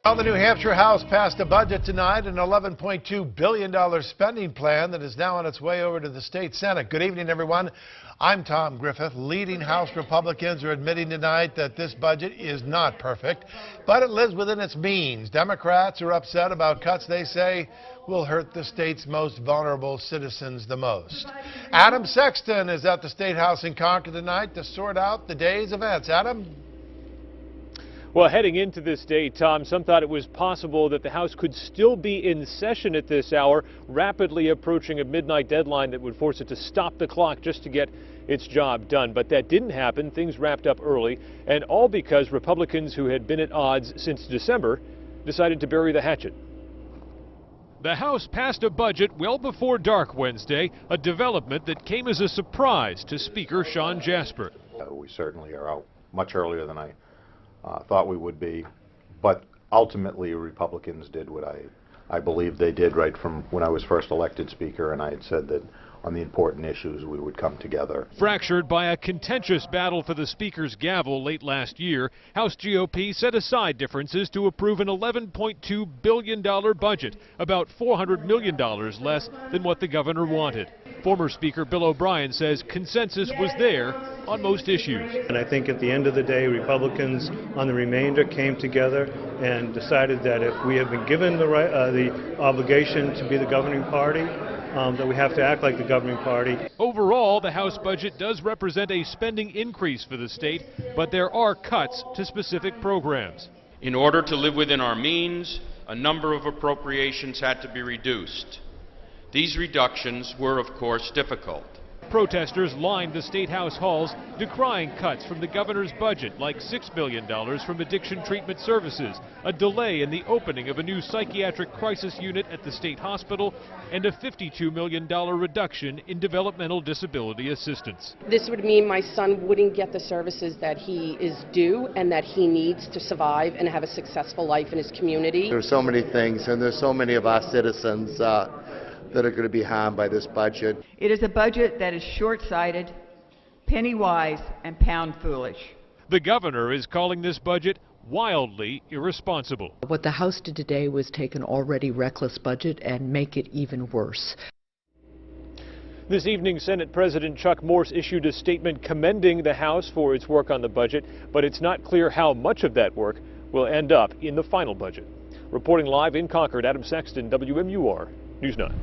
Well, the New Hampshire House passed a budget tonight, an $11.2 billion spending plan that is now on its way over to the state Senate. Good evening, everyone. I'm Tom Griffith. Leading House Republicans are admitting tonight that this budget is not perfect, but it lives within its means. Democrats are upset about cuts they say will hurt the state's most vulnerable citizens the most. Adam Sexton is at the State House in Concord tonight to sort out the day's events. Adam? Well, heading into this day, Tom, some thought it was possible that the House could still be in session at this hour, rapidly approaching a midnight deadline that would force it to stop the clock just to get its job done. But that didn't happen. Things wrapped up early, and all because Republicans who had been at odds since December decided to bury the hatchet. The House passed a budget well before dark Wednesday, a development that came as a surprise to Speaker Sean Jasper. We certainly are out much earlier than I thought we would be, but ultimately Republicans did what I believe they did right from when I was first elected Speaker, and I had said that on the important issues we would come together. Fractured by a contentious battle for the Speaker's gavel late last year, House GOP set aside differences to approve an $11.2 billion budget, about $400 million less than what the governor wanted. Former Speaker Bill O'Brien says consensus was there on most issues. And I think at the end of the day, Republicans on the remainder came together and decided that if we have been given the obligation to be the governing party, that we have to act like the governing party. Overall, the House budget does represent a spending increase for the state, but there are cuts to specific programs. In order to live within our means, a number of appropriations had to be reduced. These reductions were, of course, difficult. Protesters lined the State House halls, decrying cuts from the governor's budget, like $6 million from addiction treatment services, a delay in the opening of a new psychiatric crisis unit at the state hospital, and a $52 million reduction in developmental disability assistance. This would mean my son wouldn't get the services that he is due and that he needs to survive and have a successful life in his community. There's so many things, and there's so many of our citizens that are going to be harmed by this budget. It is a budget that is short-sighted, penny-wise, and pound-foolish. The governor is calling this budget wildly irresponsible. What the House did today was take an already reckless budget and make it even worse. This evening, Senate President Chuck Morse issued a statement commending the House for its work on the budget, but it's not clear how much of that work will end up in the final budget. Reporting live in Concord, Adam Sexton, WMUR News 9.